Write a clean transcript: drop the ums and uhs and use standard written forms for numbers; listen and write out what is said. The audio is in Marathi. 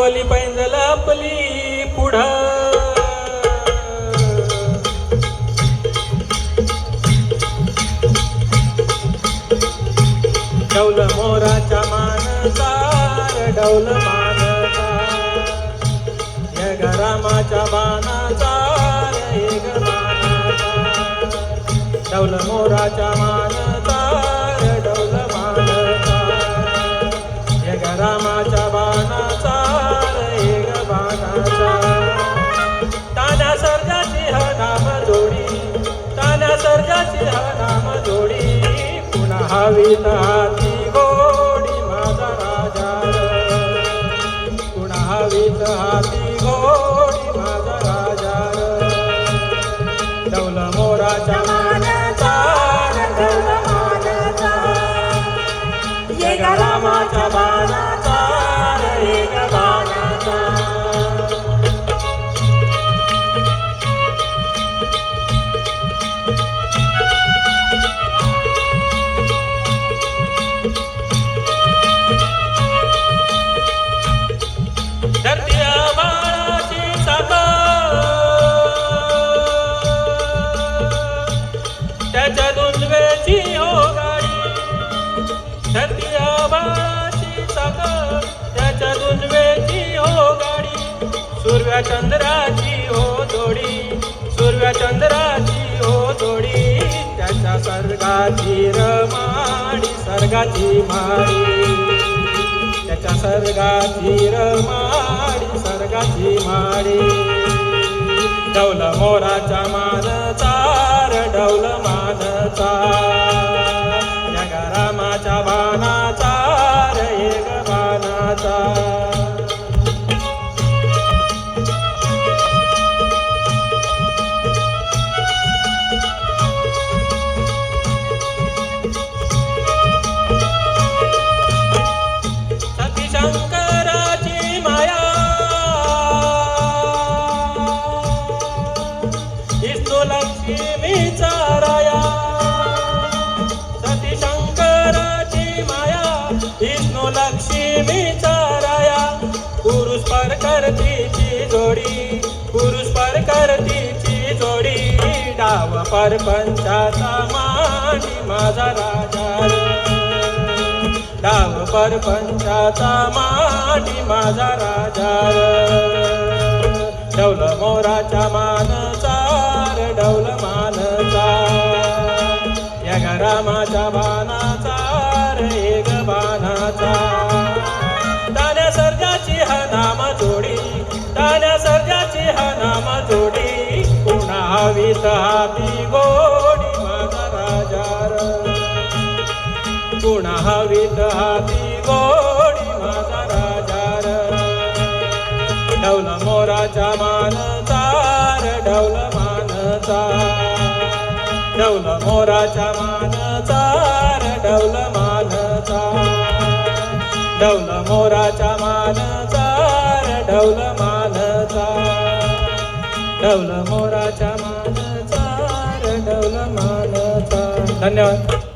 लावली पैंजल आपली पुढं, डौल मोराच्या मानचा डौल मानचा, एक रामाच्या बाणाचा एक बाणाचा, डौल मोराच्या मानचा डौल मानचा, एक रामाच्या बाणाचा एक बाणाचा, तान्या सर्जाची ह नाम जोडी, तान्या सर्जाची ह नाम जोडी, पुन्हा हवीत हाती घोडी माझा राजा, पुन्हा हवीत हाती घोडी माझा राजा, डौल मोराच्या मानाचा डौल मानाचा, एक रामाच्या बाणाचा एक बाणाचा, धरतीया बाळाची साखर त्याच्या दुंदवेची हो गाडी, धरतीया बाळाची साखर त्याच्या दुंदवेची हो गाडी, सूर्या चंद्राची हो जोडी, सूर्या चंद्राची हो जोडी, त्याच्या सर्गाची रमाडी सर्गाची माडी, त्याच्या सर्गाची रमाडी सर्गाची माडी, डौल मोराच्या मानचा डौल मानचा, एक रामाच्या बाणाचा एक बाणाचा, शंकराची माया विष्णू लक्ष्मीचा राया, सती शंकराची माया विष्णू लक्ष्मीचा राया, पुरुष पर करतीची जोडी, पुरुष पर करतीची जोडी, डाव पर पंचाचा मांडी माझा राजा, डाव पर पंचाचा मांडी माझा राजा, डौल मोराच्या मानचा डौल मानचा, एक रामाच्या बाणाचा एक बाणाचा, तान्या सर्जाची हा नाम जोडी, तान्या सर्जाची हा नाम जोडी, पुन्हा हवीत हाती घोडी माझा राजा, पुन्हा हवीत हाती घोडी माझा राजा, डौल मोराच्या मानचा डौल मानचा, डौल मोराच्या मानचा डौल मानचा, डौल मोराच्या मानचा डौल मानचा, डौल मोराच्या मानचा डौल मानचा. धन्यवाद.